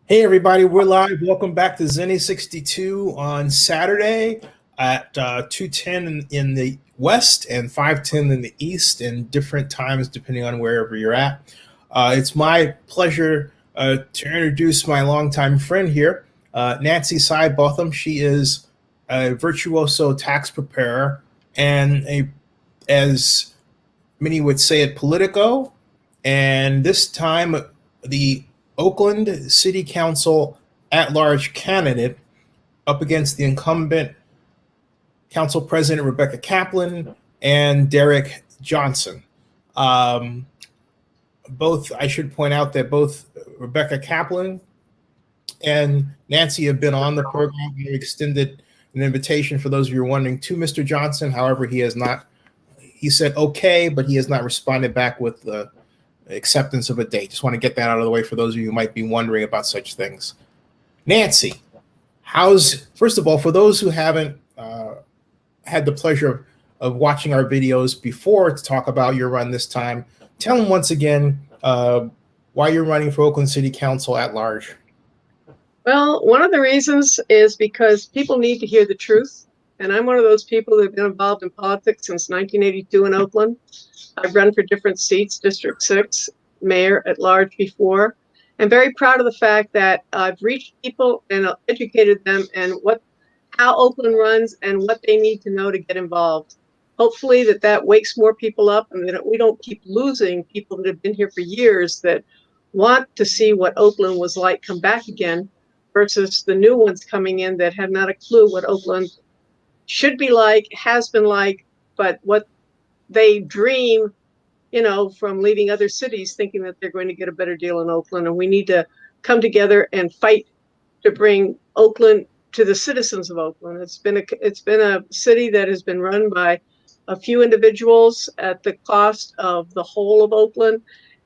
Hey everybody, we're live. Welcome back to Zenny 62 on Saturday at 2:10 in the west and 5:10 in the east, and different times depending on wherever you're at. It's my pleasure to introduce my longtime friend here, Nancy Sidebotham. She is a virtuoso tax preparer and as many would say, it Politico, and this time the Oakland City Council at-large candidate up against the incumbent Council President Rebecca Kaplan and Derek Johnson. Um, I should point out that both Rebecca Kaplan and Nancy have been on the program. We extended an invitation for those of you who are wondering to Mr. Johnson. However, he has not. He said okay, but he has not responded back with the acceptance of a date. Just want to get that out of the way for those of you who might be wondering about such things. Nancy, first of all, for those who haven't had the pleasure of watching our videos before to talk about your run this time, tell them once again why you're running for Oakland City Council at large. Well, one of the reasons is because people need to hear the truth. And I'm one of those people that have been involved in politics since 1982 in Oakland. I've run for different seats, District 6, mayor at large before. I'm very proud of the fact that I've reached people and educated them and how Oakland runs and what they need to know to get involved. Hopefully that wakes more people up and that we don't keep losing people that have been here for years that want to see what Oakland was like come back again versus the new ones coming in that have not a clue what Oakland should be like, has been like, but what they dream, from leaving other cities thinking that they're going to get a better deal in Oakland. And we need to come together and fight to bring Oakland to the citizens of Oakland. It's been a city that has been run by a few individuals at the cost of the whole of Oakland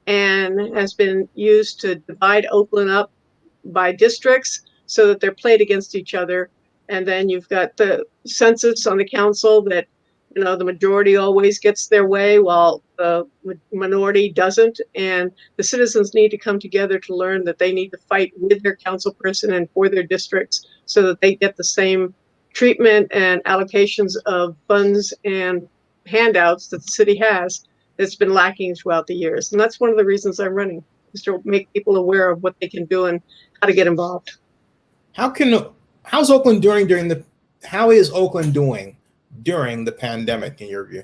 and has been used to divide Oakland up by districts so that they're played against each other. And then you've got the census on the council that, the majority always gets their way while the minority doesn't. And the citizens need to come together to learn that they need to fight with their council person and for their districts so that they get the same treatment and allocations of funds and handouts that the city has that's been lacking throughout the years. And that's one of the reasons I'm running, is to make people aware of what they can do and how to get involved. How's Oakland doing how is Oakland doing during the pandemic in your view?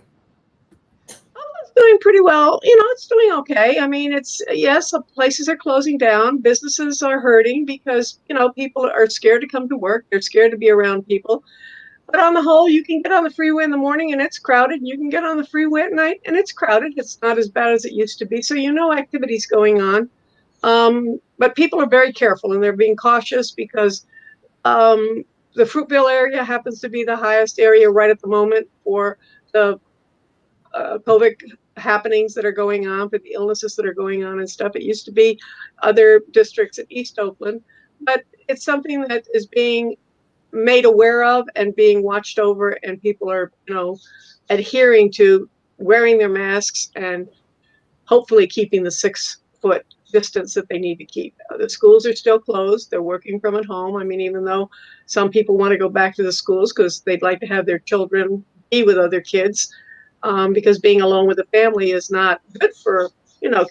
Oakland's doing pretty well. It's doing okay. I mean, yes, places are closing down. Businesses are hurting because, people are scared to come to work. They're scared to be around people. But on the whole, you can get on the freeway in the morning and it's crowded. You can get on the freeway at night and it's crowded. It's not as bad as it used to be. So, activities going on. But people are very careful and they're being cautious because the Fruitville area happens to be the highest area right at the moment for the COVID happenings that are going on, for the illnesses that are going on and stuff. It used to be other districts in East Oakland, but it's something that is being made aware of and being watched over, and people are, adhering to wearing their masks and hopefully keeping the 6-foot distance that they need to keep. The schools are still closed. They're working from at home. I mean, even though some people want to go back to the schools because they'd like to have their children be with other kids, because being alone with a family is not good for,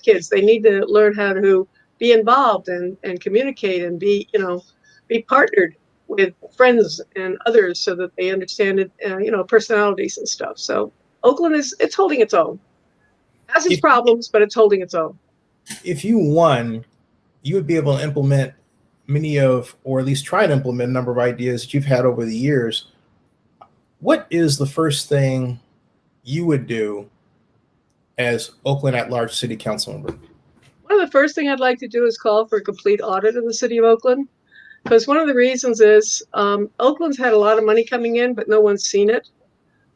kids. They need to learn how to be involved and communicate and be partnered with friends and others so that they understand it, personalities and stuff. So Oakland it's holding its own. It has its problems, but it's holding its own. If you won, you would be able to implement or at least try to implement a number of ideas that you've had over the years. What is the first thing you would do as Oakland at-large city council member? One of the first thing I'd like to do is call for a complete audit of the city of Oakland, because one of the reasons is Oakland's had a lot of money coming in, but no one's seen it.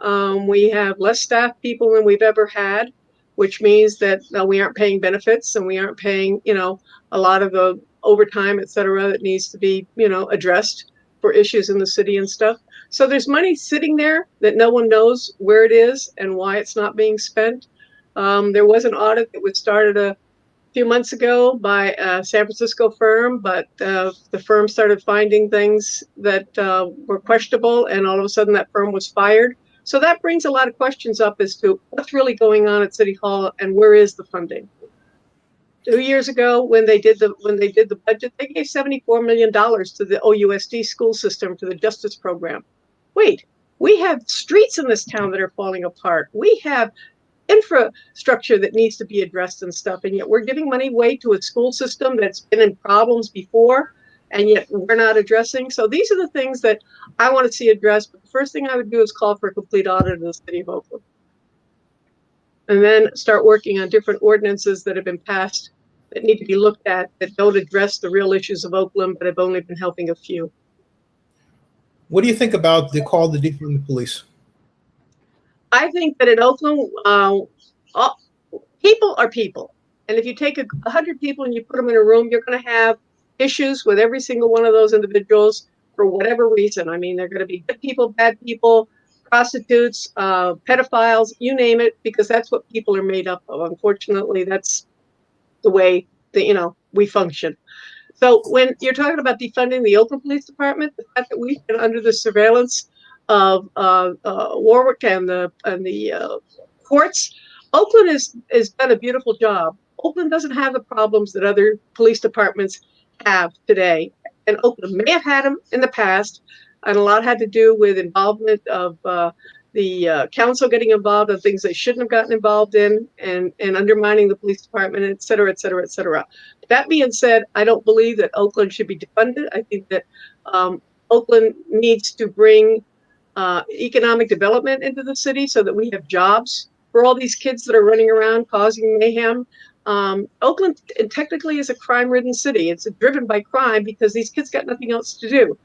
We have less staff people than we've ever had, which means that we aren't paying benefits and we aren't paying, a lot of the overtime, et cetera, that needs to be, addressed for issues in the city and stuff. So there's money sitting there that no one knows where it is and why it's not being spent. There was an audit that was started few months ago by a San Francisco firm, but the firm started finding things that were questionable, and all of a sudden that firm was fired. So that brings a lot of questions up as to what's really going on at City Hall and where is the funding. 2 years ago, when they did the budget, they gave $74 million to the OUSD school system, to the justice program. Wait, we have streets in this town that are falling apart. We have infrastructure that needs to be addressed and stuff, and yet we're giving money away to a school system that's been in problems before, and yet we're not addressing. So these are the things that I want to see addressed. But the first thing I would do is call for a complete audit of the city of Oakland, and then start working on different ordinances that have been passed that need to be looked at, that don't address the real issues of Oakland, but have only been helping a few. What do you think about the call to defund the police? I think that in Oakland, people are people. And if you take 100 people and you put them in a room, you're going to have issues with every single one of those individuals for whatever reason. I mean, they're going to be good people, bad people, prostitutes, pedophiles, you name it, because that's what people are made up of. Unfortunately, that's the way that, we function. So when you're talking about defunding the Oakland Police Department, the fact that we've been under the surveillance of Warwick and the courts, Oakland has done a beautiful job. Oakland doesn't have the problems that other police departments have today, and Oakland may have had them in the past, and a lot had to do with involvement of the council getting involved in things they shouldn't have gotten involved in, and undermining the police department, et cetera, et cetera, et cetera. That being said, I don't believe that Oakland should be defunded. I think that Oakland needs to bring economic development into the city so that we have jobs for all these kids that are running around causing mayhem. Oakland technically is a crime-ridden city. It's driven by crime because these kids got nothing else to do.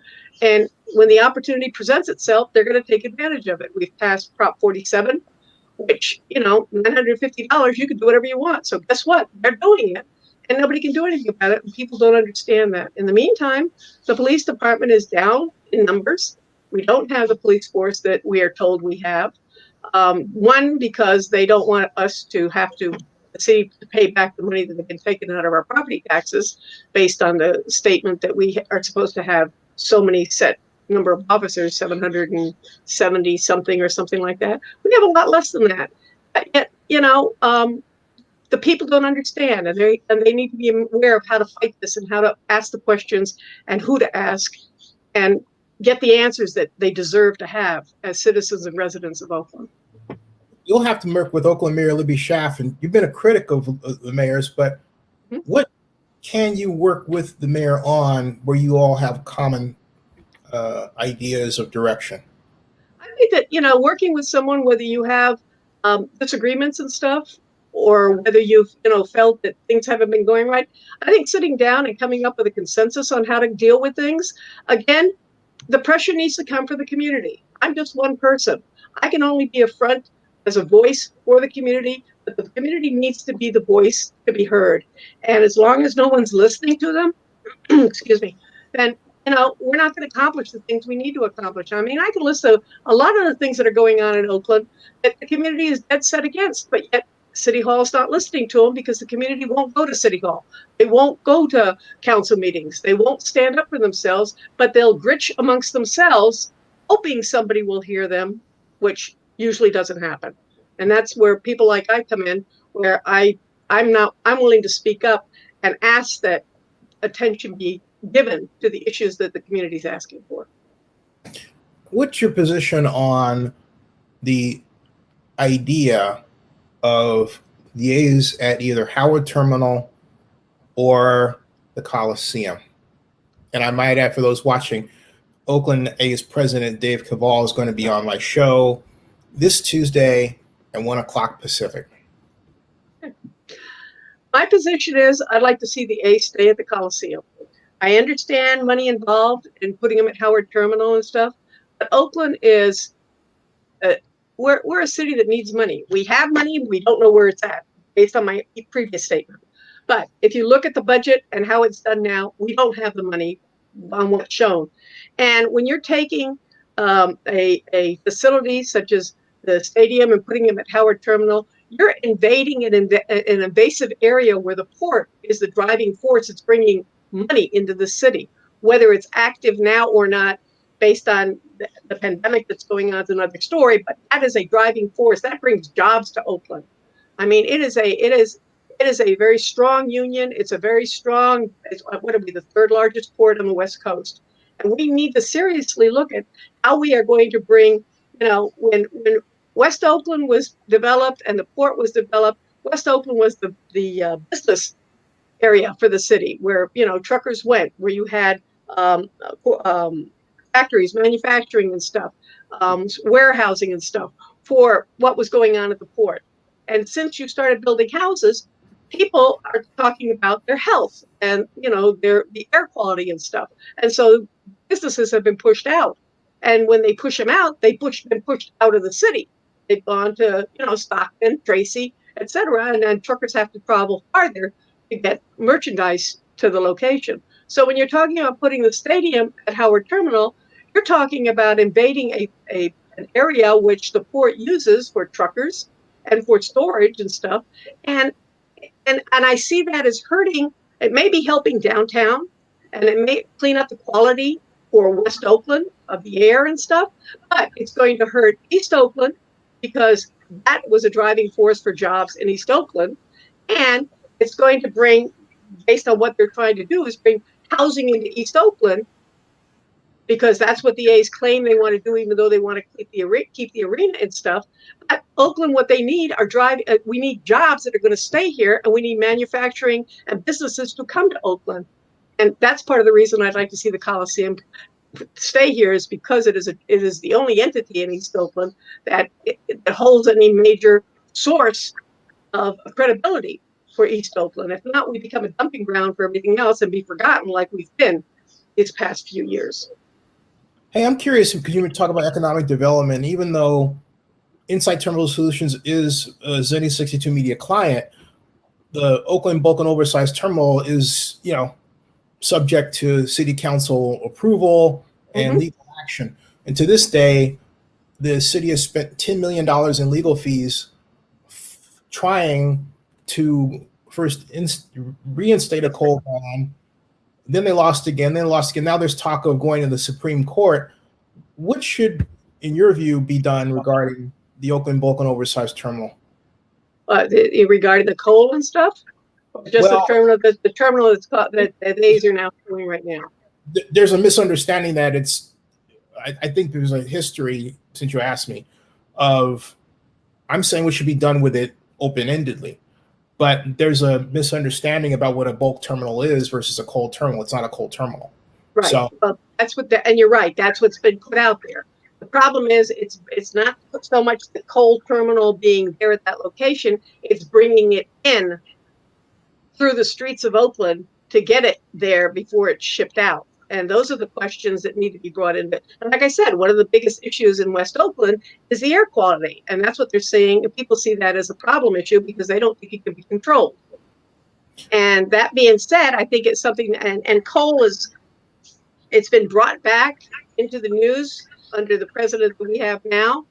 And when the opportunity presents itself, they're going to take advantage of it. We've passed Prop 47, which, $950, you can do whatever you want. So guess what? They're doing it, and nobody can do anything about it, and people don't understand that. In the meantime, the police department is down in numbers. We don't have the police force that we are told we have. One, because they don't want us to have the city to pay back the money that have been taken out of our property taxes based on the statement that we are supposed to have so many set number of officers, 770 something or something like that. We have a lot less than that. Yet, the people don't understand, and they need to be aware of how to fight this and how to ask the questions and who to ask and get the answers that they deserve to have as citizens and residents of Oakland. You'll have to work with Oakland Mayor Libby Schaaf, and you've been a critic of the mayor's, but what can you work with the mayor on where you all have common ideas of direction? I think that, working with someone, whether you have disagreements and stuff, or whether you've, felt that things haven't been going right, I think sitting down and coming up with a consensus on how to deal with things, again, the pressure needs to come from the community. I'm just one person. I can only be a front as a voice for the community, but the community needs to be the voice to be heard. And as long as no one's listening to them, excuse me, then, we're not going to accomplish the things we need to accomplish. I mean, I can list a lot of the things that are going on in Oakland that the community is dead set against, but yet City Hall is not listening to them because the community won't go to City Hall. They won't go to council meetings. They won't stand up for themselves, but they'll gritch amongst themselves, hoping somebody will hear them, which usually doesn't happen. And that's where people like I come in, where I'm willing to speak up and ask that attention be given to the issues that the community is asking for. What's your position on the idea of liaisons at either Howard Terminal or the Coliseum? And I might add, for those watching, Oakland A's president Dave Cavall is going to be on my show this Tuesday at 1 o'clock Pacific. My position is I'd like to see the A's stay at the Coliseum. I understand money involved in putting them at Howard Terminal and stuff, but Oakland is we're a city that needs money. We have money, we don't know where it's at, based on my previous statement. But if you look at the budget and how it's done now, we don't have the money on what's shown. And when you're taking a facility such as the stadium and putting them at Howard Terminal, you're invading an invasive area where the port is the driving force. It's bringing money into the city, whether it's active now or not, based on the pandemic that's going on is another story. But that is a driving force that brings jobs to Oakland. I mean, it is a very strong union. It's a very strong. What are we? The third largest port on the West Coast, and we need to seriously look at how we are going to bring. When West Oakland was developed and the port was developed, West Oakland was the business area for the city where truckers went, where you had factories, manufacturing and stuff, warehousing and stuff for what was going on at the port. And since you started building houses, people are talking about their health and the air quality and stuff. And so businesses have been pushed out. And when they push them out, been pushed out of the city. They've gone to Stockton, Tracy, etc. And then truckers have to travel farther to get merchandise to the location. So when you're talking about putting the stadium at Howard Terminal, you're talking about invading an area which the port uses for truckers and for storage and stuff. And I see that as hurting. It may be helping downtown, and it may clean up the quality for West Oakland of the air and stuff, but it's going to hurt East Oakland because that was a driving force for jobs in East Oakland. And it's going to bring, based on what they're trying to do, is bring housing into East Oakland, because that's what the A's claim they want to do, even though they want to keep the arena and stuff. But Oakland, what they need are we need jobs that are going to stay here, and we need manufacturing and businesses to come to Oakland. And that's part of the reason I'd like to see the Coliseum stay here, is because it is the only entity in East Oakland that holds any major source of credibility for East Oakland. If not, we become a dumping ground for everything else and be forgotten like we've been these past few years. Hey, I'm curious, because you talk about economic development, even though Inside Terminal Solutions is a Zenny 62 media client, the Oakland Bulk and Oversized Terminal is, subject to city council approval and legal action. And to this day, the city has spent $10 million in legal fees trying to first reinstate a coal ban. Then they lost again. Now there's talk of going to the Supreme Court. What should, in your view, be done regarding the Oakland Bulk and Oversized Terminal? Regarding the coal and stuff? Just the terminal that's called, that A's are now doing right now. There's a misunderstanding that I think there's a history, since you asked me, I'm saying what should be done with it open-endedly. But there's a misunderstanding about what a bulk terminal is versus a coal terminal. It's not a coal terminal. Right. So, well, and you're right. That's what's been put out there. The problem is it's not so much the coal terminal being there at that location. It's bringing it in through the streets of Oakland to get it there before it's shipped out. And those are the questions that need to be brought in. And like I said, one of the biggest issues in West Oakland is the air quality. And that's what they're saying. And people see that as a problem issue because they don't think it can be controlled. And that being said, I think it's something, and coal it's been brought back into the news under the president that we have now.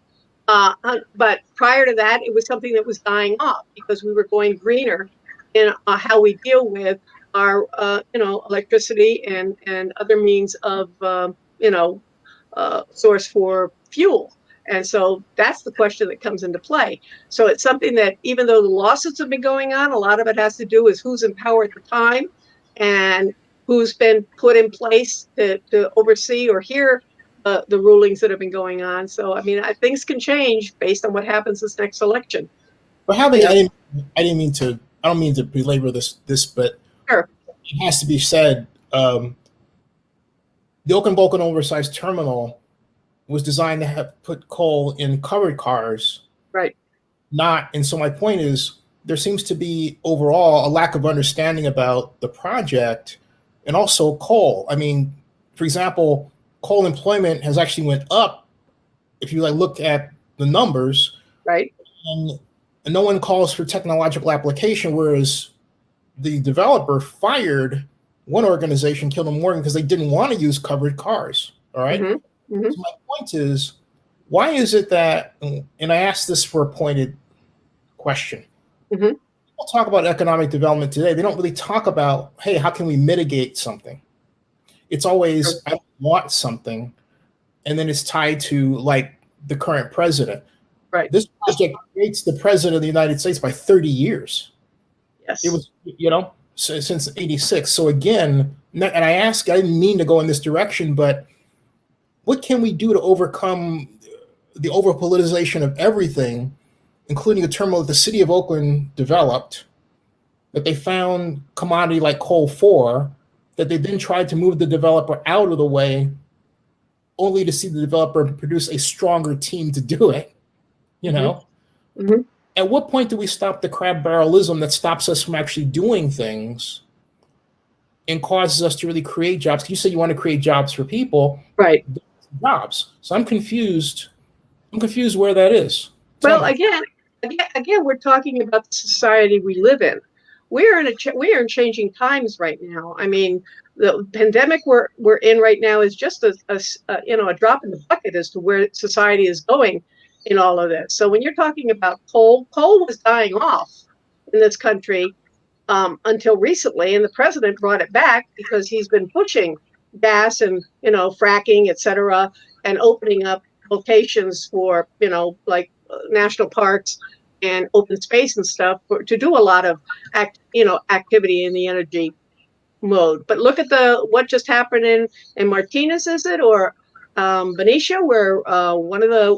But prior to that, it was something that was dying off because we were going greener in how we deal with our, electricity and other means of, source for fuel. And so that's the question that comes into play. So it's something that, even though the lawsuits have been going on, a lot of it has to do with who's in power at the time and who's been put in place to oversee or hear the rulings that have been going on. So, I mean, things can change based on what happens this next election. but I don't mean to belabor this, but Sure. it has to be said. The Oakland Bulk and Oversized Terminal was designed to put coal in covered cars. Right. And so my point is, there seems to be overall a lack of understanding about the project and also coal. I mean, for example, coal employment has actually went up if you look at the numbers. Right. And no one calls for technological application, whereas the developer fired one organization, Kilden Morgan, because they didn't want to use covered cars. All right. Mm-hmm. Mm-hmm. So my point is, why is it that, and I asked this for a pointed question. Mm-hmm. People talk about economic development today. They don't really talk about, hey, how can we mitigate something? It's always, I want something. And then it's tied to like the current president. Right. This project creates the president of the United States by 30 years. Yes. It was, since 86. So again, and I asked, I didn't mean to go in this direction, but what can we do to overcome the over politicization of everything, including a terminal that the city of Oakland developed, that they found commodity like coal for, that they then tried to move the developer out of the way, only to see the developer produce a stronger team to do it, Mm-hmm. At what point do we stop the crab barrelism that stops us from actually doing things and causes us to really create jobs? You say you want to create jobs for people. Right. Jobs. So I'm confused. Where that is. Well, again, we're talking about the society we live in. We are in changing times right now. I mean, the pandemic we're in right now is just a drop in the bucket as to where society is going in all of this. So when you're talking about coal was dying off in this country until recently, and the president brought it back because he's been pushing gas and fracking, etc., and opening up locations for like national parks and open space and stuff to do a lot of activity in the energy mode. But look at what just happened in Martinez, is it, or Benicia, where one of the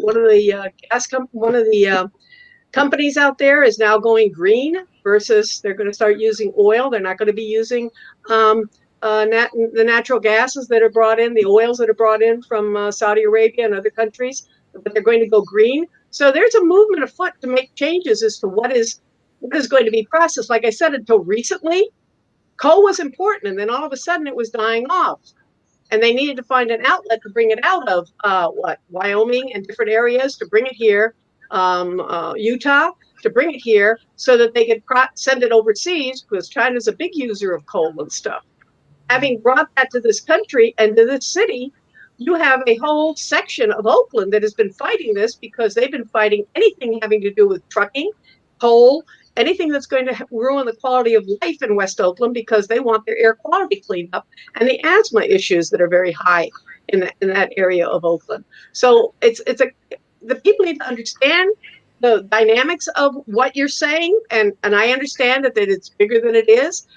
companies out there is now going green versus they're going to start using oil. They're not going to be using the natural gases that are brought in, the oils that are brought in from Saudi Arabia and other countries, but they're going to go green. So there's a movement afoot to make changes as to what is going to be processed. Like I said, until recently, coal was important, and then all of a sudden it was dying off. And they needed to find an outlet to bring it out of Wyoming and different areas, to bring it here, Utah, to bring it here so that they could send it overseas, because China's a big user of coal and stuff. Having brought that to this country and to this city, you have a whole section of Oakland that has been fighting this, because they've been fighting anything having to do with trucking, coal, anything that's going to ruin the quality of life in West Oakland, because they want their air quality cleaned up and the asthma issues that are very high in that area of Oakland. So the people need to understand the dynamics of what you're saying, and I understand that it's bigger than it is.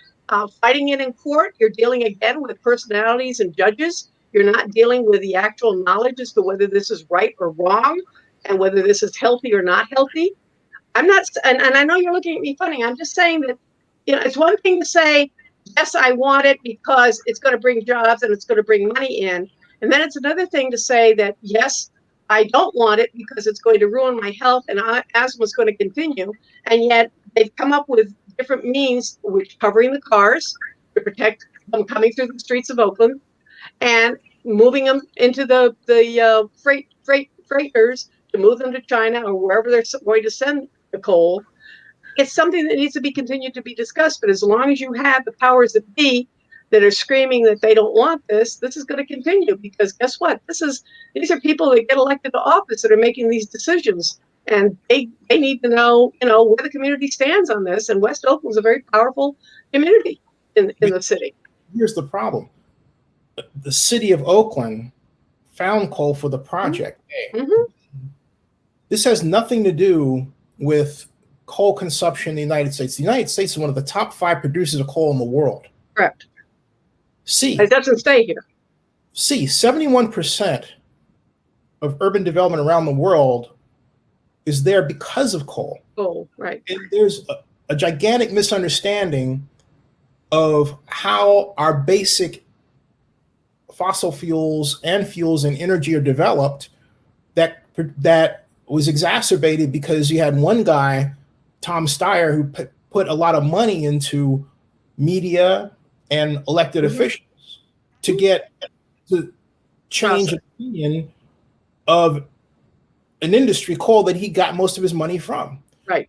Fighting it in court, you're dealing again with personalities and judges. You're not dealing with the actual knowledge as to whether this is right or wrong, and whether this is healthy or not healthy. I'm not, and I know you're looking at me funny. I'm just saying that, it's one thing to say, yes, I want it because it's going to bring jobs and it's going to bring money in. And then it's another thing to say that, yes, I don't want it because it's going to ruin my health and asthma is going to continue. And yet they've come up with different means, which covering the cars to protect them coming through the streets of Oakland, and moving them into the freighters to move them to China or wherever they're going to send the coal. It's something that needs to be continued to be discussed. But as long as you have the powers that be that are screaming that they don't want this is going to continue, because guess what? These are people that get elected to office that are making these decisions, and they need to know, where the community stands on this. And West Oakland is a very powerful community in the city. Here's the problem. The city of Oakland found coal for the project. Mm-hmm. This has nothing to do with coal consumption in the United States. The United States is one of the top 5 producers of coal in the world. Correct. It doesn't stay here. 71% of urban development around the world is there because of coal. Coal, right. And there's a gigantic misunderstanding of how our basic fossil fuels and energy are developed, that was exacerbated because you had one guy, Tom Steyer, who put a lot of money into media and elected officials to get to change opinion of an industry, coal, that he got most of his money from. Right.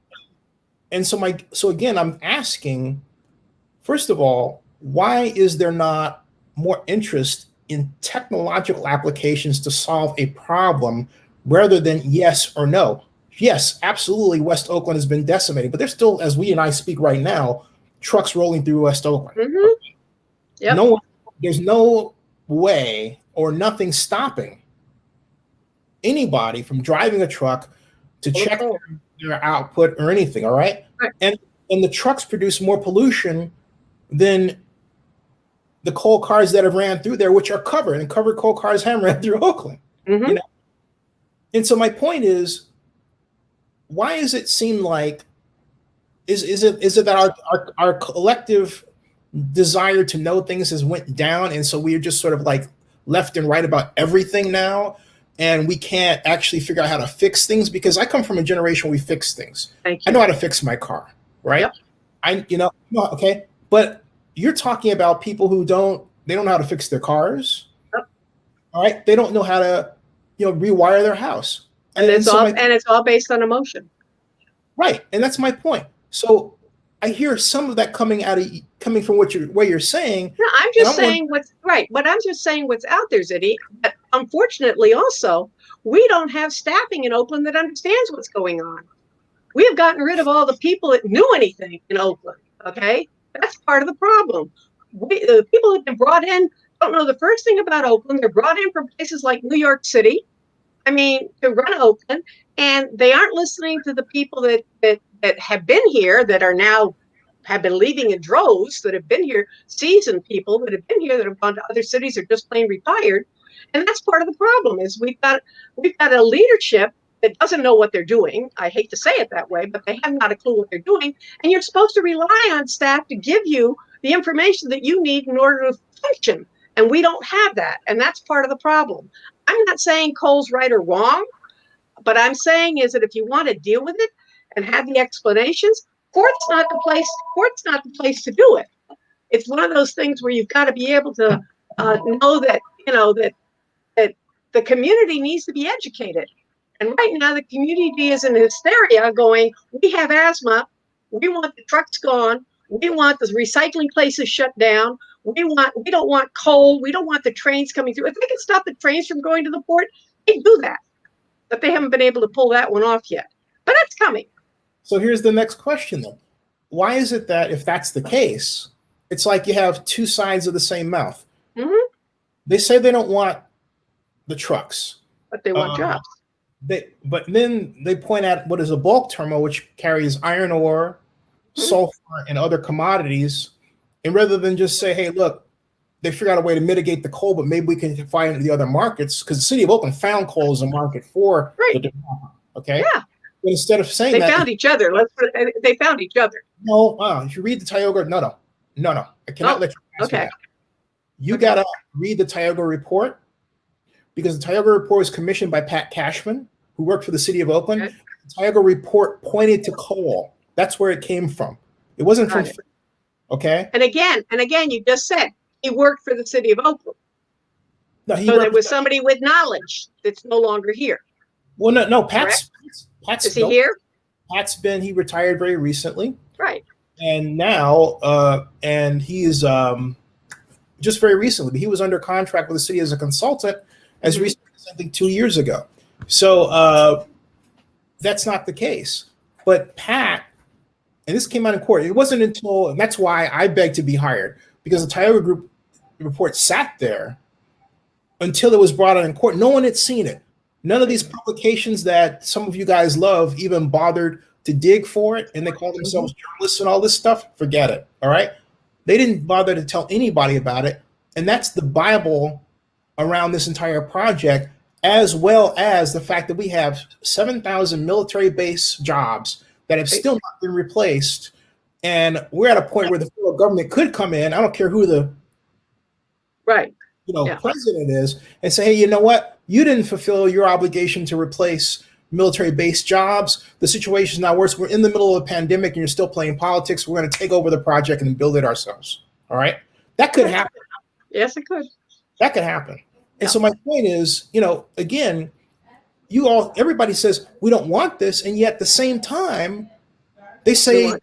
And so again, I'm asking, first of all, why is there not more interest in technological applications to solve a problem rather than yes or no? Yes, absolutely. West Oakland has been decimated, but there's still, as we and I speak right now, trucks rolling through West Oakland. Mm-hmm. Yep. No, there's no way or nothing stopping anybody from driving a truck to check their output or anything. All right, right. And the trucks produce more pollution than the coal cars that have ran through there, which are covered, and covered coal cars have ran through Oakland. Mm-hmm. You know? And so my point is, why does it seem like is it that our collective desire to know things has went down, and so we're just sort of like left and right about everything now, and we can't actually figure out how to fix things? Because I come from a generation where we fix things. Thank you. I know how to fix my car, right? Yep. Okay, but you're talking about people who don't know how to fix their cars. Yep. All right, they don't know how to rewire their house, and it's all based on emotion. Right, and that's my point. So I hear some of that coming from what you're saying. No, I'm just saying what's right. But I'm just saying what's out there, Zitty. But unfortunately, also, we don't have staffing in Oakland that understands what's going on. We have gotten rid of all the people that knew anything in Oakland. Okay, that's part of the problem. The people that have been brought in don't know the first thing about Oakland. They're brought in from places like New York City. I mean, to run Oakland, and they aren't listening to the people that have been here, that are now have been leaving in droves, that have been here, seasoned people that have been here, that have gone to other cities or just plain retired. And that's part of the problem. Is we've got a leadership that doesn't know what they're doing. I hate to say it that way, but they have not a clue what they're doing. And you're supposed to rely on staff to give you the information that you need in order to function. And we don't have that. And that's part of the problem. I'm not saying Coal's right or wrong, but I'm saying is that if you want to deal with it and have the explanations, court's not the place to do it. It's one of those things where you've got to be able to know that that the community needs to be educated. And right now the community is in hysteria, going, we have asthma, we want the trucks gone, we want the recycling places shut down. We don't want coal. We don't want the trains coming through. If they can stop the trains from going to the port, they do that. But they haven't been able to pull that one off yet. But it's coming. So here's the next question, then. Why is it that if that's the case, it's like you have two sides of the same mouth? Mm-hmm. They say they don't want the trucks. But they want jobs. But then they point out what is a bulk terminal, which carries iron ore, sulfur, and other commodities. And rather than just say, hey, look, they figured out a way to mitigate the coal, but maybe we can find the other markets, because the city of Oakland found coal as a market for the development. Okay. Yeah. But instead of saying they found each other. They found each other. No, if you read the Tioga, no. I cannot let you answer that. You gotta read the Tioga report, because the Tioga report was commissioned by Pat Cashman, who worked for the city of Oakland. Okay. The Tioga report pointed to coal. That's where it came from. It wasn't from. Okay. And again, you just said he worked for the city of Oakland. No, so there was somebody with knowledge that's no longer here. Well, no. Pat's is he here? He retired very recently. Right. And now, and he's just very recently, but he was under contract with the city as a consultant as recently as I think 2 years ago. So that's not the case. But Pat, and this came out in court, it wasn't until, and that's why I begged to be hired, because the Tioga Group report sat there until it was brought out in court. No one had seen it. None of these publications that some of you guys love even bothered to dig for it, and they call themselves journalists and all this stuff. Forget it. All right. They didn't bother to tell anybody about it. And that's the Bible around this entire project, as well as the fact that we have 7,000 military base jobs that have still not been replaced. And we're at a point where the federal government could come in. I don't care who the president is, and say, hey, you know what? You didn't fulfill your obligation to replace military base jobs. The situation is now worse. We're in the middle of a pandemic and you're still playing politics. We're going to take over the project and build it ourselves. All right. That could happen. Yes, it could. That could happen. And so my point is, again, everybody says we don't want this. And yet at the same time, they say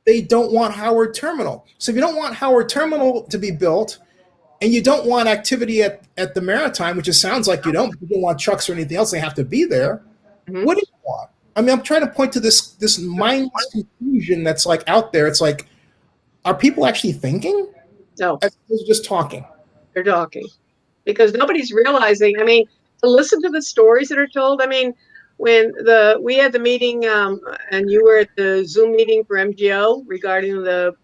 they don't want Howard Terminal. So if you don't want Howard Terminal to be built, and you don't want activity at the Maritime, which it sounds like you don't want trucks or anything else, they have to be there. What do you want? I mean, I'm trying to point to this mindless confusion that's like out there. It's like, are people actually thinking? No, As opposed to just talking. they're talking because nobody's realizing. I mean, to listen to the stories that are told. I mean, when we had the meeting and you were at the Zoom meeting for MGO regarding the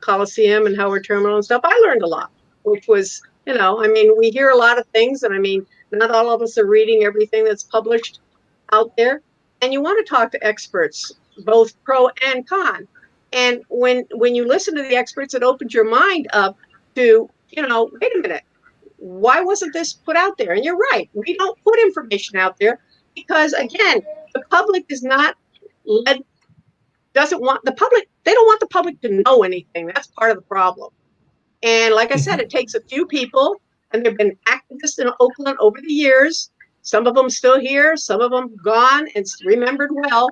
Coliseum and Howard Terminal and stuff, I learned a lot, which was, I mean, we hear a lot of things, and I mean, not all of us are reading everything that's published out there, and you want to talk to experts, both pro and con. And when you listen to the experts, it opens your mind up to, wait a minute, why wasn't this put out there? And you're right, we don't put information out there because, again, the public is not led, doesn't want the public, they don't want the public to know anything. That's part of the problem. And like I said, it takes a few people, and there have been activists in Oakland over the years, some of them still here, some of them gone and remembered well,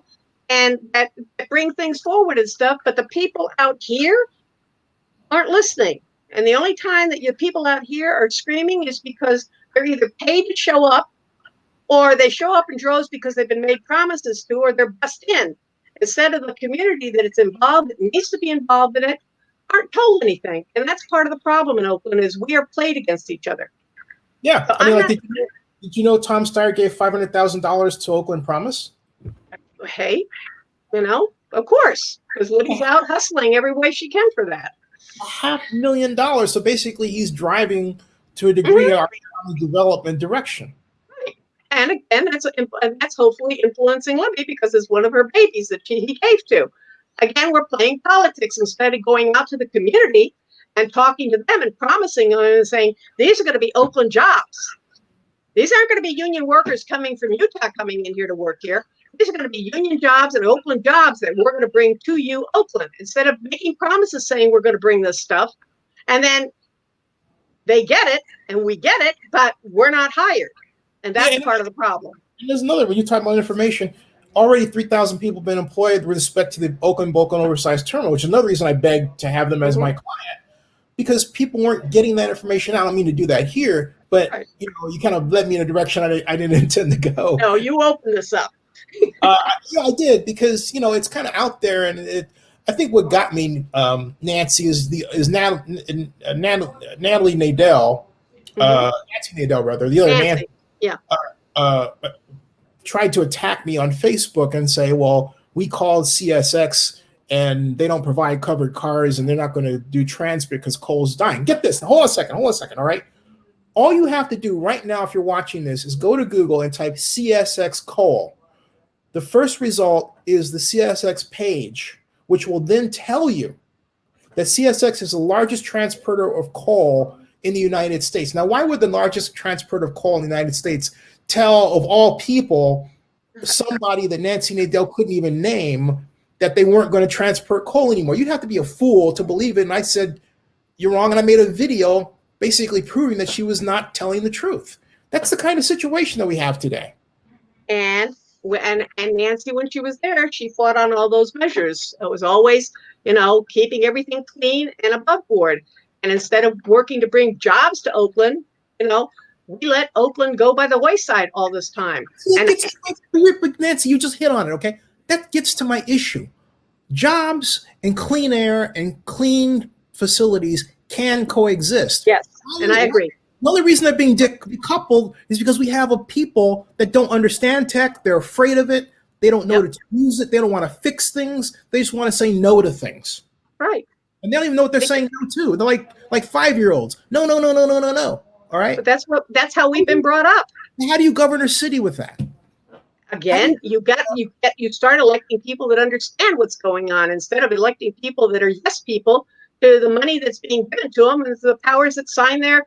and that bring things forward and stuff. But the people out here aren't listening. And the only time that your people out here are screaming is because they're either paid to show up, or they show up in droves because they've been made promises to, or they're bussed in. Instead of the community that it's involved, that needs to be involved in it, aren't told anything. And that's part of the problem in Oakland, is we are played against each other. Yeah. So I mean, like, did you know Tom Steyer gave $500,000 to Oakland Promise? Hey, of course, because Libby's out hustling every way she can for that. $500,000. So basically, he's driving to a degree our development direction. Right. And again, that's hopefully influencing Libby, because it's one of her babies that he gave to. Again, we're playing politics instead of going out to the community and talking to them and promising them and saying, these are going to be Oakland jobs. These aren't going to be union workers coming from Utah coming in here to work here. These are going to be union jobs and Oakland jobs that we're going to bring to you, Oakland, instead of making promises saying we're going to bring this stuff. And then they get it and we get it, but we're not hired. And that's part of the problem. And there's another, when you talk about information, already 3,000 people have been employed with respect to the Oakland Oversized Terminal, which is another reason I begged to have them as my client, because people weren't getting that information out. I don't mean to do that here, but you kind of led me in a direction I didn't intend to go. No, you opened this up. Yeah, I did, because it's kind of out there, and I think what got me, Nancy, is Natalie Nadell, Nancy Nadell rather, the other Nancy, tried to attack me on Facebook and say, well, we called CSX and they don't provide covered cars and they're not going to do transport because coal's dying. Get this. Hold on a second. All right. All you have to do right now, if you're watching this, is go to Google and type CSX Coal. The first result is the CSX page, which will then tell you that CSX is the largest transporter of coal in the United States. Now, why would the largest transporter of coal in the United States tell, of all people, somebody that Nancy Nadell couldn't even name, that they weren't going to transport coal anymore? You'd have to be a fool to believe it. And I said, you're wrong. And I made a video basically proving that she was not telling the truth. That's the kind of situation that we have today. And Nancy, when she was there, she fought on all those measures. It was always, keeping everything clean and above board. And instead of working to bring jobs to Oakland, we let Oakland go by the wayside all this time. But Nancy, you just hit on it, okay? That gets to my issue. Jobs and clean air and clean facilities can coexist. Yes, and I agree. The only reason they're being decoupled is because we have a people that don't understand tech. They're afraid of it. They don't know to use it. They don't want to fix things. They just want to say no to things. Right. And they don't even know what they're saying no to. They're like 5-year-olds. No. All right. But that's how we've been brought up. How do you govern a city with that? Again, you start electing people that understand what's going on, instead of electing people that are yes people to the money that's being given to them, and the powers that sign there,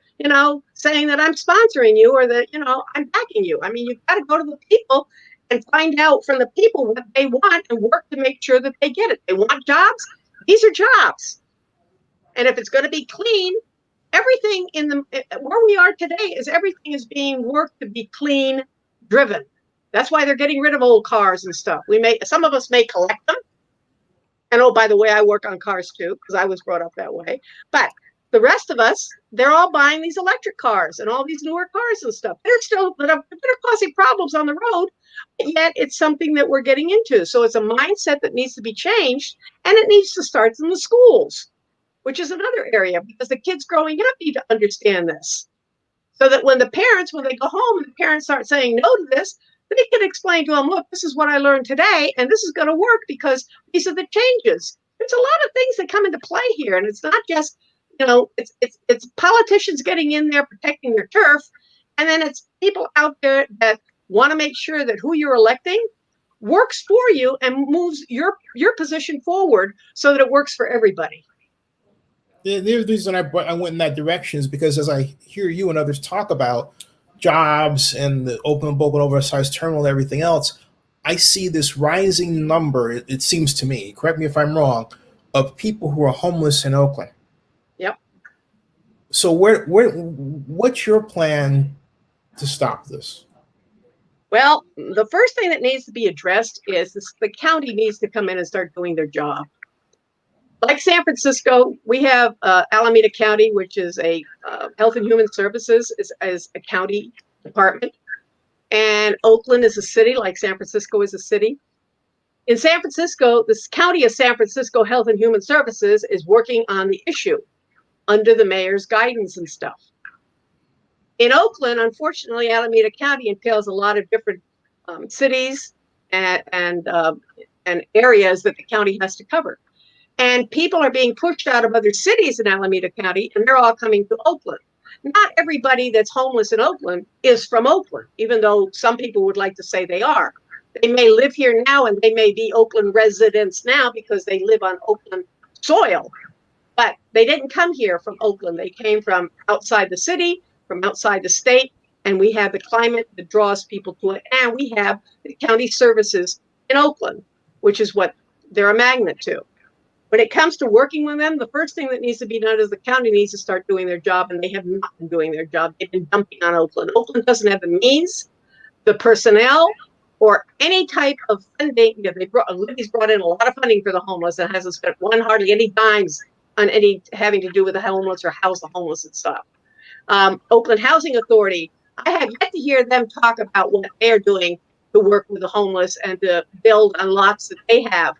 saying that I'm sponsoring you or that, I'm backing you. I mean, you've got to go to the people and find out from the people what they want and work to make sure that they get it. They want jobs. These are jobs. And if it's going to be clean, everything where we are today is everything is being worked to be clean driven. That's why they're getting rid of old cars and stuff. Some of us may collect them. And oh, by the way, I work on cars too, because I was brought up that way. But The rest of us, they're all buying these electric cars and all these newer cars and stuff. That are causing problems on the road, yet it's something that we're getting into. So it's a mindset that needs to be changed, and it needs to start in the schools, which is another area, because the kids growing up need to understand this. So that when they go home and the parents start saying no to this, they can explain to them, look, this is what I learned today, and this is going to work because these are the changes. There's a lot of things that come into play here, and it's not just, it's politicians getting in there protecting their turf, and then it's people out there that want to make sure that who you're electing works for you and moves your position forward so that it works for everybody. The reason I went in that direction is because as I hear you and others talk about jobs and the Oakland oversized terminal and everything else, I see this rising number, it seems to me, correct me if I'm wrong, of people who are homeless in Oakland. Yep. So what's your plan to stop this? Well, the first thing that needs to be addressed is the county needs to come in and start doing their job. Like San Francisco, we have Alameda County, which is a Health and Human Services, is a county department. And Oakland is a city, like San Francisco is a city. In San Francisco, this county of San Francisco Health and Human Services is working on the issue under the mayor's guidance and stuff. In Oakland, unfortunately, Alameda County entails a lot of different cities and areas that the county has to cover. And people are being pushed out of other cities in Alameda County, and they're all coming to Oakland. Not everybody that's homeless in Oakland is from Oakland, even though some people would like to say they are. They may live here now, and they may be Oakland residents now because they live on Oakland soil. But they didn't come here from Oakland. They came from outside the city, from outside the state, and we have the climate that draws people to it. And we have the county services in Oakland, which is what they're a magnet to. When it comes to working with them, the first thing that needs to be done is the county needs to start doing their job, and they have not been doing their job. They've been dumping on Oakland. Oakland doesn't have the means, the personnel, or any type of funding. Libby's brought in a lot of funding for the homeless and hasn't spent hardly any dimes on any having to do with the homeless or house the homeless and stuff. Oakland Housing Authority, I have yet to hear them talk about what they're doing to work with the homeless and to build on lots that they have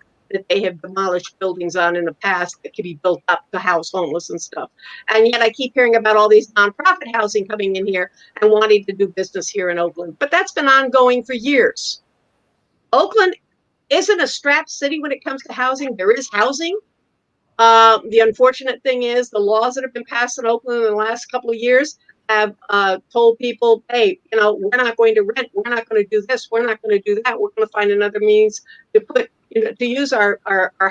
demolished buildings on in the past that could be built up to house homeless and stuff. And yet I keep hearing about all these nonprofit housing coming in here and wanting to do business here in Oakland. But that's been ongoing for years. Oakland isn't a strapped city when it comes to housing. There is housing. The unfortunate thing is the laws that have been passed in Oakland in the last couple of years have told people, hey, we're not going to rent. We're not going to do this. We're not going to do that. We're going to find another means to put, to use our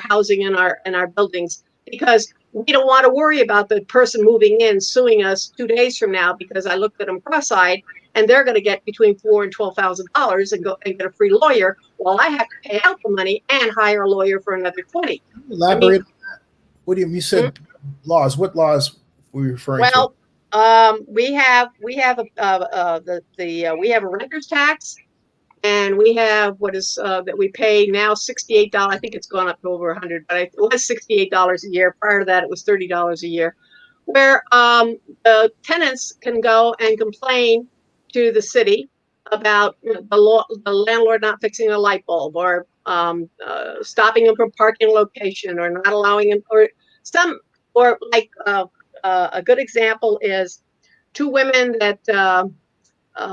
housing in our buildings, because we don't want to worry about the person moving in suing us 2 days from now because I looked at them cross-eyed and they're going to get between $4,000 and $12,000 and go and get a free lawyer while I have to pay out the money and hire a lawyer for another $20,000. Elaborate on that. What do you said? Laws. What laws were you referring to? We have a renter's tax, and we have what is that we pay now $68. I think it's gone up to over $100, but it was $68 a year. Prior to that, it was $30 a year, where the tenants can go and complain to the city about the landlord not fixing a light bulb, or stopping them from parking location, or not allowing them, or like a good example is 2 women that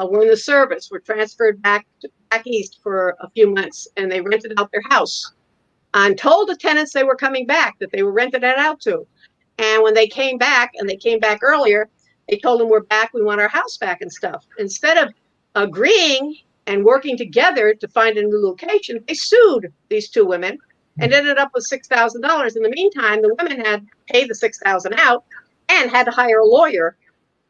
were in the service were transferred back east for a few months, and they rented out their house and told the tenants they were coming back, that they were renting it out to. And when they came back, and they came back earlier, they told them, we're back, we want our house back and stuff. Instead of agreeing and working together to find a new location, they sued these 2 women and ended up with $6,000. In the meantime, the women had to pay the $6,000 out and had to hire a lawyer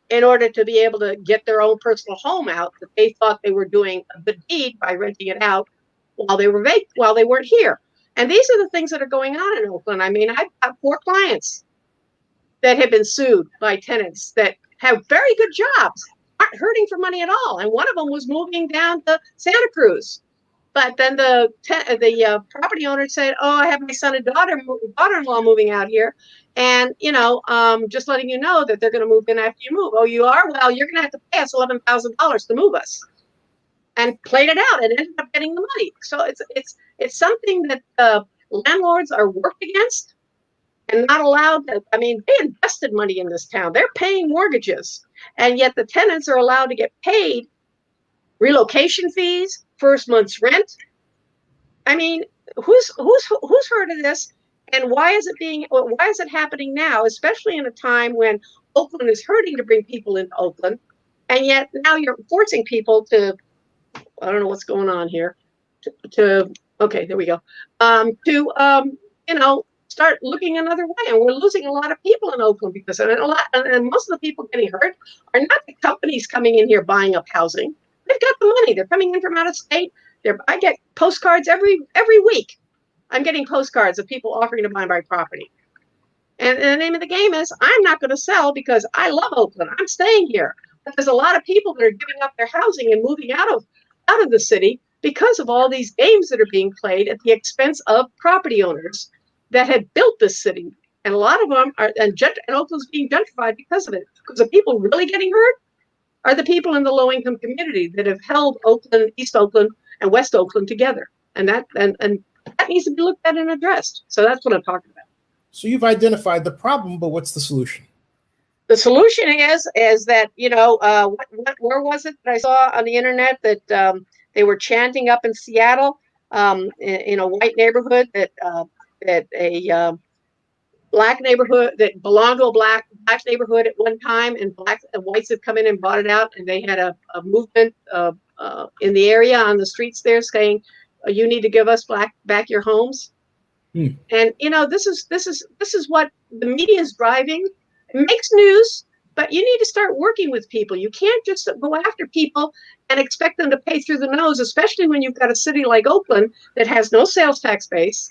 in order to be able to get their own personal home out that they thought they were doing a good deed by renting it out while they weren't here. And these are the things that are going on in Oakland. I mean, I've got 4 clients that have been sued by tenants that have very good jobs, aren't hurting for money at all. And one of them was moving down to Santa Cruz. But then the property owner said, oh, I have my son and daughter-in-law moving out here. And, just letting you know that they're going to move in after you move. Oh, you are? Well, you're going to have to pay us $11,000 to move us. And played it out and ended up getting the money. So it's something that landlords are worked against and not allowed to. I mean, they invested money in this town. They're paying mortgages, and yet the tenants are allowed to get paid relocation fees, first month's rent. I mean, who's heard of this? And why is it happening now, especially in a time when Oakland is hurting to bring people into Oakland, and yet now you're forcing people to, I don't know what's going on here, okay, there we go, start looking another way. And we're losing a lot of people in Oakland because of it. And most of the people getting hurt are not the companies coming in here buying up housing. They've got the money. They're coming in from out of state. I get postcards every week. I'm getting postcards of people offering to buy my property. And the name of the game is, I'm not going to sell because I love Oakland. I'm staying here. But there's a lot of people that are giving up their housing and moving out of the city because of all these games that are being played at the expense of property owners that had built this city. And a lot of them are, and Oakland's being gentrified because of it. Because the people really getting hurt are the people in the low-income community that have held Oakland, East Oakland, and West Oakland together. And that needs to be looked at and addressed. So that's what I'm talking about. So you've identified the problem, but what's the solution? The solution is that, where was it that I saw on the internet that they were chanting up in Seattle, in a white neighborhood that a black neighborhood that belonged to a black neighborhood at one time, and whites had come in and bought it out, and they had a movement in the area on the streets there saying, you need to give us back your homes. And this is what the media is driving. It makes news, but you need to start working with people. You can't just go after people and expect them to pay through the nose, especially when you've got a city like Oakland that has no sales tax base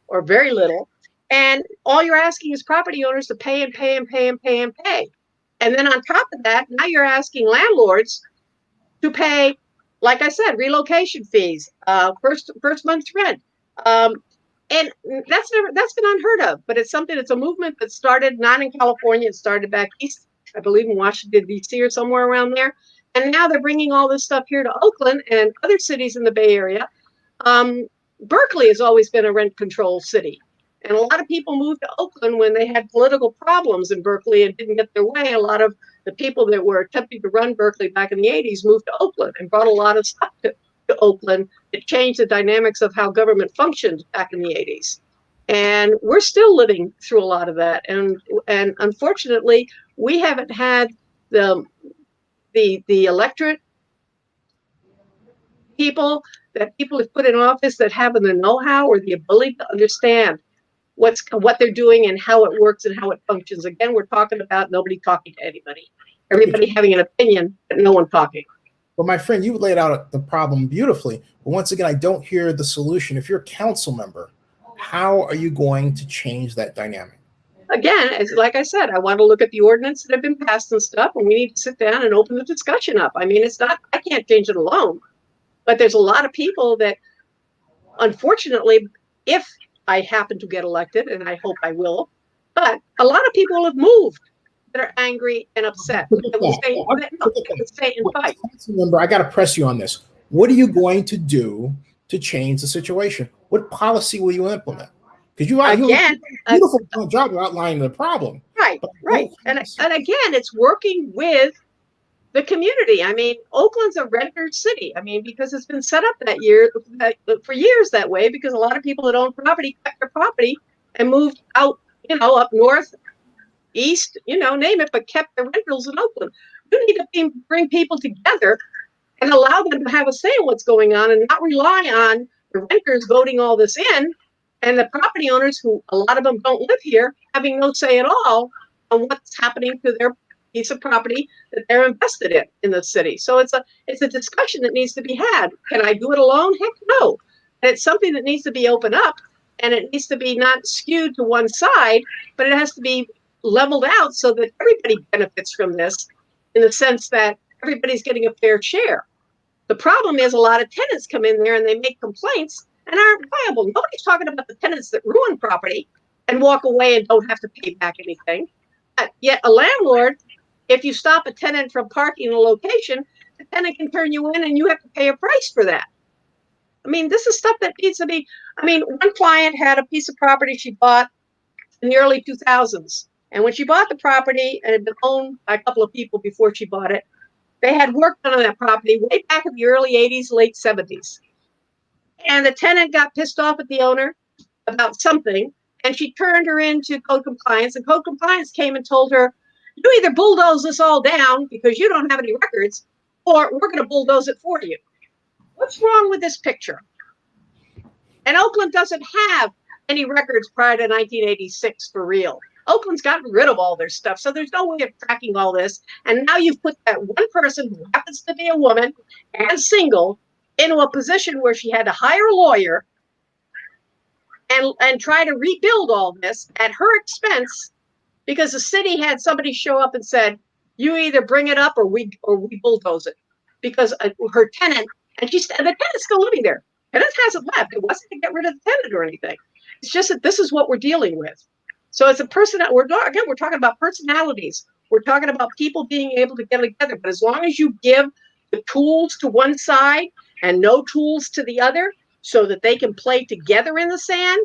or very little. And all you're asking is property owners to pay and pay and pay and pay and pay. And then on top of that, now you're asking landlords to pay, like I said, relocation fees, first month's rent. And that's been unheard of, but it's a movement that started not in California. It started back east, I believe in Washington, D.C. or somewhere around there. And now they're bringing all this stuff here to Oakland and other cities in the Bay Area. Berkeley has always been a rent control city. And a lot of people moved to Oakland when they had political problems in Berkeley and didn't get their way. A lot of the people that were attempting to run Berkeley back in the 80s moved to Oakland and brought a lot of stuff to Oakland. It changed the dynamics of how government functioned back in the 80s. And we're still living through a lot of that. And unfortunately, we haven't had the electorate people that people have put in office that have the know-how or the ability to understand what they're doing and how it works and how it functions. Again, we're talking about nobody talking to anybody. Everybody having an opinion, but no one talking. Well, my friend, you laid out the problem beautifully. But once again, I don't hear the solution. If you're a council member, how are you going to change that dynamic? Again, like I said, I want to look at the ordinance that have been passed and stuff, and we need to sit down and open the discussion up. I mean, I can't change it alone, but there's a lot of people that, unfortunately, if I happen to get elected, and I hope I will, but a lot of people have moved that are angry and upset. That will stay and fight. Remember, I got to press you on this. What are you going to do to change the situation? What policy will you implement? Because you a beautiful job of outlining the problem. Right. And again, it's working with the community. I mean, Oakland's a renter city. I mean, because it's been set up for years that way, because a lot of people that own property kept their property and moved out, up north, east, name it, but kept the rentals in Oakland. You need to bring people together and allow them to have a say in what's going on and not rely on the renters voting all this in and the property owners, who a lot of them don't live here, having no say at all on what's happening to their piece of property that they're invested in the city. So it's a discussion that needs to be had. Can I do it alone? Heck no. And it's something that needs to be opened up, and it needs to be not skewed to one side, but it has to be leveled out so that everybody benefits from this, in the sense that everybody's getting a fair share. The problem is a lot of tenants come in there and they make complaints and aren't viable. Nobody's talking about the tenants that ruin property and walk away and don't have to pay back anything. Yet a landlord, if you stop a tenant from parking in a location, the tenant can turn you in and you have to pay a price for that. I mean, this is stuff that needs to be. I mean, one client had a piece of property she bought in the early 2000s. And when she bought the property, and it had been owned by a couple of people before she bought it, they had worked on that property way back in the early 80s, late 70s. And the tenant got pissed off at the owner about something, and she turned her into code compliance. And code compliance came and told her, you either bulldoze this all down because you don't have any records, or we're going to bulldoze it for you. What's wrong with this picture? And Oakland doesn't have any records prior to 1986 for real. Oakland's gotten rid of all their stuff, so there's no way of tracking all this. And now you've put that one person who happens to be a woman and single into a position where she had to hire a lawyer and try to rebuild all this at her expense because the city had somebody show up and said, you either bring it up or we bulldoze it. Because her tenant, and the tenant's still living there. Tenant hasn't left. It wasn't to get rid of the tenant or anything. It's just that this is what we're dealing with. So it's a person that we're talking about personalities. We're talking about people being able to get together. But as long as you give the tools to one side and no tools to the other so that they can play together in the sand,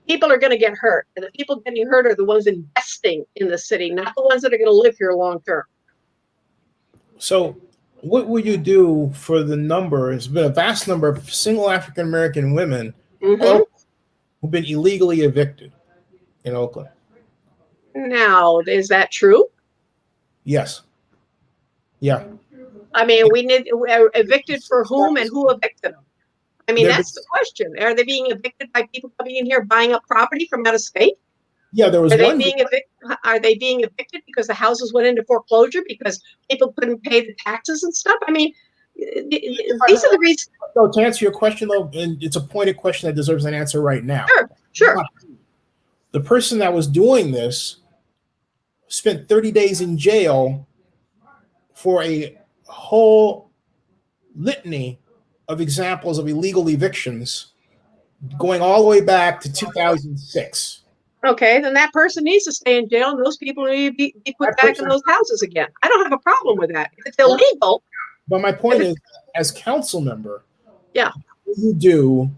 people are going to get hurt. And the people getting hurt are the ones investing in the city, not the ones that are going to live here long term. So what will you do for the number? There's been a vast number of single African-American women who've been illegally evicted in Oakland. Now, is that true? Yes. Yeah. I mean, we need evicted for whom and who evicted them? I mean, that's the question. Are they being evicted by people coming in here buying up property from out of state? Yeah, there was one. Are they being evicted because the houses went into foreclosure because people couldn't pay the taxes and stuff? I mean, these are the reasons. So to answer your question, though, and it's a pointed question that deserves an answer right now. Sure. The person that was doing this spent 30 days in jail for a whole litany of examples of illegal evictions going all the way back to 2006. Okay, then that person needs to stay in jail, and those people need to be put back in those houses again. I don't have a problem with that. If it's illegal. But my point is, as council member, yeah, what do you do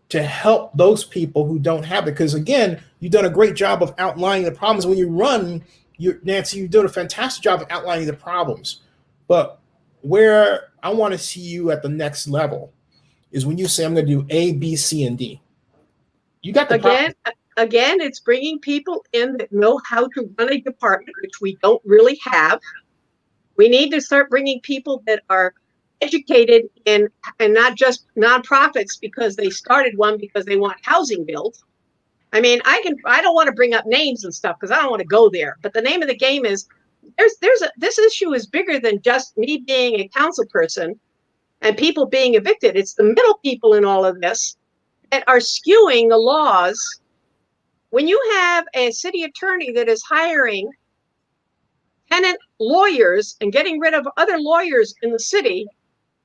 to help those people who don't have it? Because again, you've done a great job of outlining the problems. When you run, Nancy, you've done a fantastic job of outlining the problems. But where I want to see you at the next level is when you say, I'm going to do A, B, C, and D. You got the Again, it's bringing people in that know how to run a department, which we don't really have. We need to start bringing people that are educated in, and not just nonprofits because they started one because they want housing built. I mean, I don't want to bring up names and stuff because I don't want to go there. But the name of the game is this issue is bigger than just me being a council person and people being evicted. It's the middle people in all of this that are skewing the laws. When you have a city attorney that is hiring tenant lawyers and getting rid of other lawyers in the city,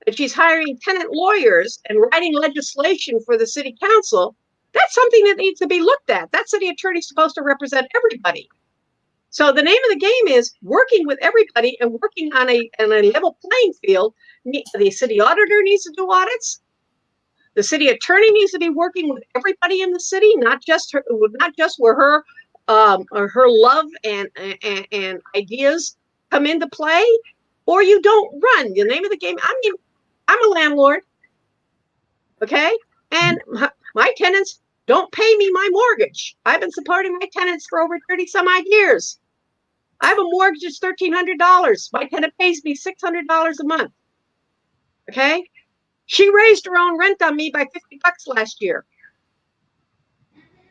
and she's hiring tenant lawyers and writing legislation for the city council, that's something that needs to be looked at. That city attorney is supposed to represent everybody. So the name of the game is working with everybody and working on a level playing field. The city auditor needs to do audits. The city attorney needs to be working with everybody in the city, not just where her love and ideas come into play, or you don't run. The name of the game. I mean, I'm a landlord, okay, and my tenants don't pay me my mortgage. I've been supporting my tenants for over 30 some odd years. I have a mortgage that's $1,300. My tenant pays me $600 a month. Okay. She raised her own rent on me by $50 last year.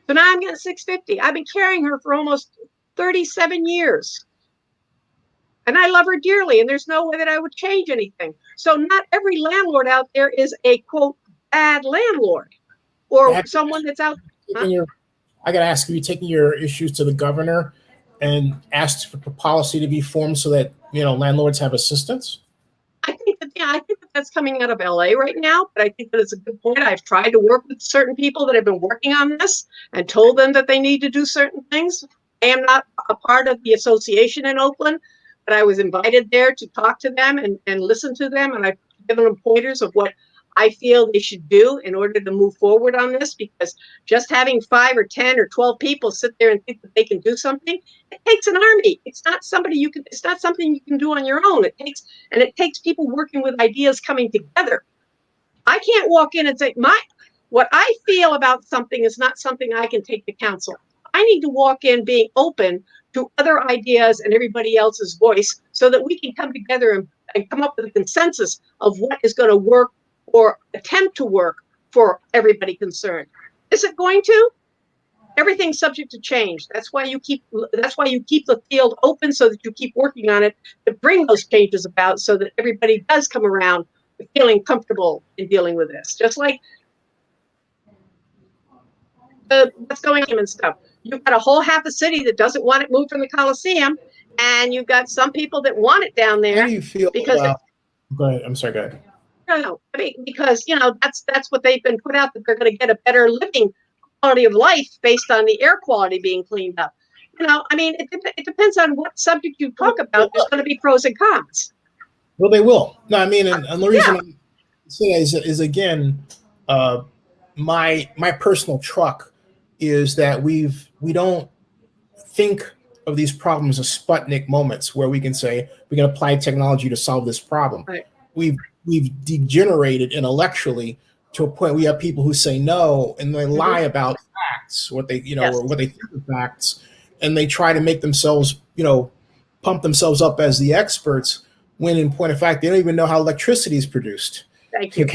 So now I'm getting $650. I've been carrying her for almost 37 years. And I love her dearly, and there's no way that I would change anything. So not every landlord out there is a, quote, bad landlord or someone that's out. I got to ask, are you taking your issues to the governor and asked for policy to be formed so that, landlords have assistance? I think that that's coming out of LA right now, but I think that it's a good point. I've tried to work with certain people that have been working on this and told them that they need to do certain things. I am not a part of the association in Oakland, but I was invited there to talk to them and listen to them. And I've given them pointers of what I feel they should do in order to move forward on this, because just having 5 or 10 or 12 people sit there and think that they can do something, it takes an army. It's not something you can do on your own. It takes people working with ideas coming together. I can't walk in and say what I feel about something is not something I can take to council. I need to walk in being open to other ideas and everybody else's voice so that we can come together and come up with a consensus of what is going to work or attempt to work for everybody concerned. Is it going to? Everything's subject to change. That's why you keep the field open, so that you keep working on it to bring those changes about, so that everybody does come around to feeling comfortable in dealing with this. Just like what's going on and stuff. You've got a whole half a city that doesn't want it moved from the Coliseum, and you've got some people that want it down there. How do you feel about? Go ahead. I'm sorry. Go ahead. No, I mean, because that's what they've been put out, that they're going to get a better living quality of life based on the air quality being cleaned up. I mean, it depends on what subject you talk about. There's going to be pros and cons. Well, they will. No, I mean, and the reason I'm saying is again, my personal truck is that we don't think of these problems as Sputnik moments where we can say we can apply technology to solve this problem. Right. We've degenerated intellectually to a point we have people who say no and they lie about facts, what they or what they think of facts, and they try to make themselves pump themselves up as the experts, when in point of fact they don't even know how electricity is produced. Thank you.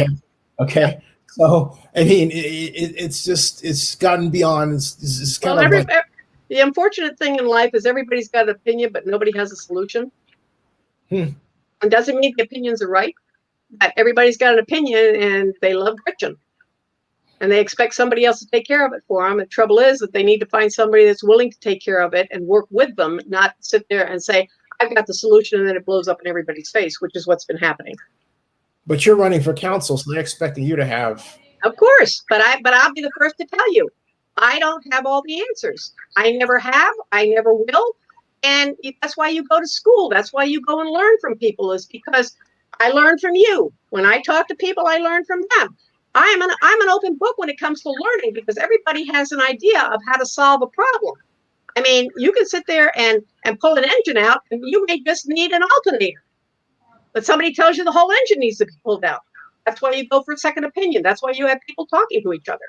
Okay. So I mean, it's gotten beyond. It's kind of the unfortunate thing in life is everybody's got an opinion, but nobody has a solution. It doesn't mean the opinions are right. But everybody's got an opinion, and they love Gretchen, and they expect somebody else to take care of it for them. The trouble is that they need to find somebody that's willing to take care of it and work with them, not sit there and say, I've got the solution, and then it blows up in everybody's face, which is what's been happening. But you're running for council, so they're expecting you to have. Of course, but I'll be the first to tell you, I don't have all the answers. I never have. I never will. And that's why you go to school. That's why you go and learn from people, is because I learn from you. When I talk to people, I learn from them. I'm an open book when it comes to learning, because everybody has an idea of how to solve a problem. I mean, you can sit there and pull an engine out, and you may just need an alternator. But somebody tells you the whole engine needs to be pulled out. That's why you go for a second opinion. That's why you have people talking to each other.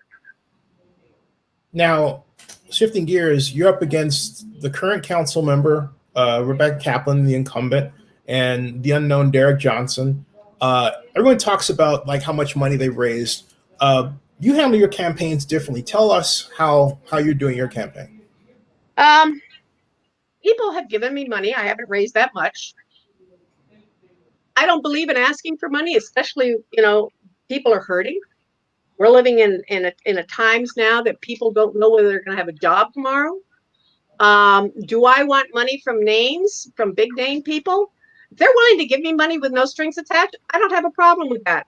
Now, shifting gears, you're up against the current council member, Rebecca Kaplan, the incumbent, and the unknown Derek Johnson. Everyone talks about like how much money they've raised. You handle your campaigns differently. Tell us how you're doing your campaign. People have given me money. I haven't raised that much. I don't believe in asking for money, especially, people are hurting. We're living in a times now that people don't know whether they're going to have a job tomorrow. Do I want money from big name people? If they're willing to give me money with no strings attached, I don't have a problem with that.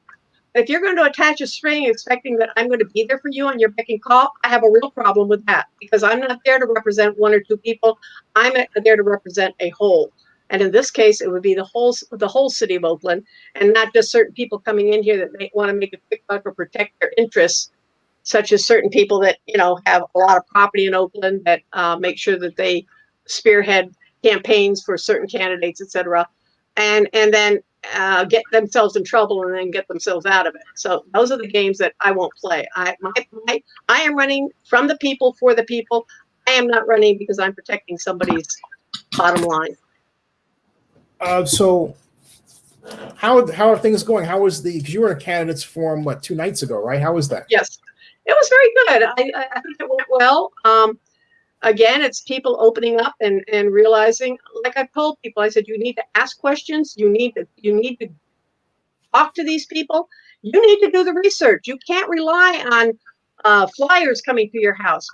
If you're going to attach a string expecting that I'm going to be there for you on your beck and call, I have a real problem with that, because I'm not there to represent one or two people. I'm there to represent a whole. And in this case, it would be the whole city of Oakland, and not just certain people coming in here that may want to make a quick buck or protect their interests, such as certain people that, have a lot of property in Oakland that make sure that they spearhead campaigns for certain candidates, et cetera, and then get themselves in trouble and then get themselves out of it. So those are the games that I won't play. I am running from the people for the people. I am not running because I'm protecting somebody's bottom line. So how are things going? How was because you were in a candidates forum 2 nights ago, right? How was that? Yes, it was very good. I think it went well. Again, it's people opening up and realizing, like I've told people, I said, you need to ask questions. You need to talk to these people. You need to do the research. You can't rely on flyers coming to your house.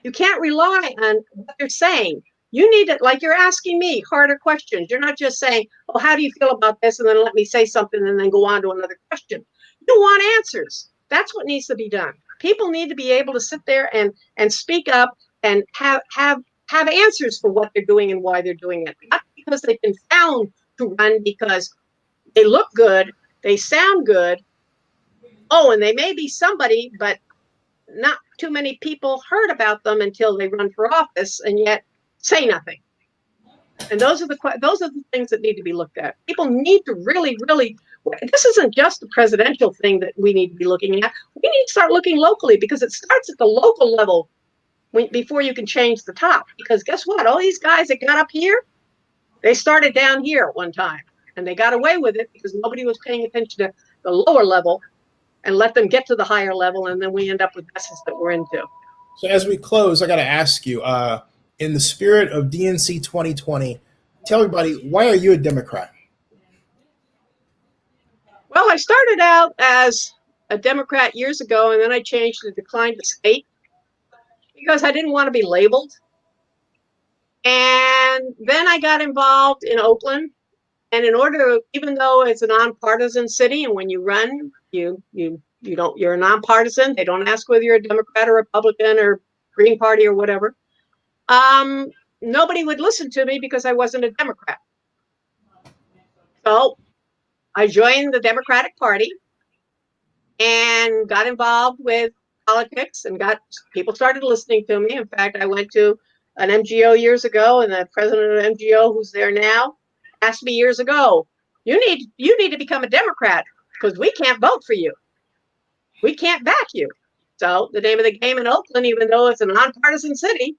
You can't rely on what they're saying. You need it, like you're asking me harder questions. You're not just saying, "Oh, how do you feel about this?" and then let me say something and then go on to another question. You want answers. That's what needs to be done. People need to be able to sit there and speak up and have answers for what they're doing and why they're doing it. Not because they've been found to run because they look good, they sound good. Oh, and they may be somebody, but not too many people heard about them until they run for office and yet say nothing. And those are the things that need to be looked at. People need to really, really. This isn't just a presidential thing that we need to be looking at. We need to start looking locally because it starts at the local level before you can change the top. Because guess what? All these guys that got up here, they started down here at one time, and they got away with it because nobody was paying attention to the lower level and let them get to the higher level, and then we end up with messes that we're into. So as we close, I got to ask you, in the spirit of DNC 2020, tell everybody, why are you a Democrat? Well, I started out as a Democrat years ago, and then I changed to decline to state because I didn't want to be labeled. And then I got involved in Oakland. And in order to, even though it's a nonpartisan city, and when you run, you're a nonpartisan. They don't ask whether you're a Democrat or Republican or Green Party or whatever. Nobody would listen to me because I wasn't a Democrat. So I joined the Democratic Party and got involved with politics and people started listening to me. In fact, I went to an MGO years ago, and the president of the MGO, who's there now, asked me years ago, you need to become a Democrat because we can't vote for you. We can't back you. So the name of the game in Oakland, even though it's a nonpartisan city,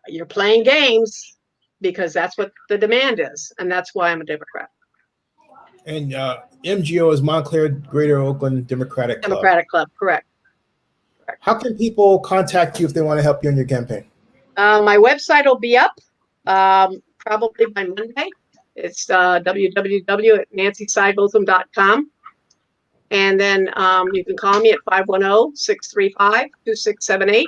you're playing games because that's what the demand is. And that's why I'm a Democrat. And MGO is Montclair Greater Oakland Democratic Club. Democratic Club, correct. How can people contact you if they want to help you in your campaign? My website will be up probably by Monday. It's www.nancysidebotham.com. And then you can call me at 510-635-2678.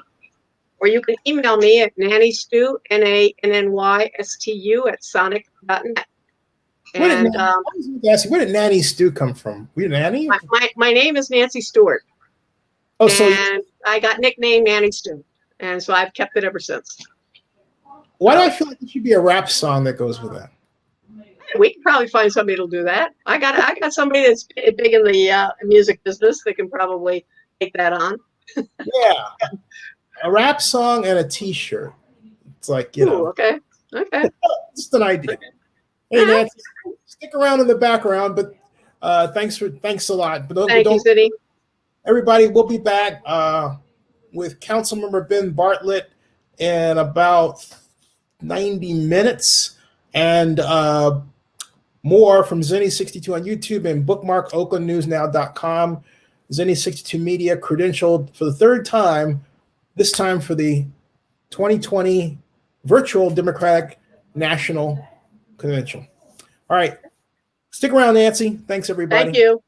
Or you can email me at nannystu, NANNYSTU @sonic.net. And where did Nanny Stu come from? Were you Nanny? My name is Nancy Stewart. Oh, so I got nicknamed Nanny Stu, and so I've kept it ever since. Why do I feel like there should be a rap song that goes with that? We can probably find somebody that'll do that. I got somebody that's big in the music business that can probably take that on. Yeah, a rap song and a T-shirt. It's like, you know. Okay. Just an idea. Hey, Nancy, stick around in the background, but thanks a lot. But Thank you, City. Everybody, we'll be back with Councilmember Ben Bartlett in about 90 minutes, and more from Zenny62 on YouTube, and bookmark oaklandnewsnow.com. Zenny62 Media credentialed for the third time, this time for the 2020 virtual Democratic National Convention. All right. Stick around, Nancy. Thanks, everybody. Thank you.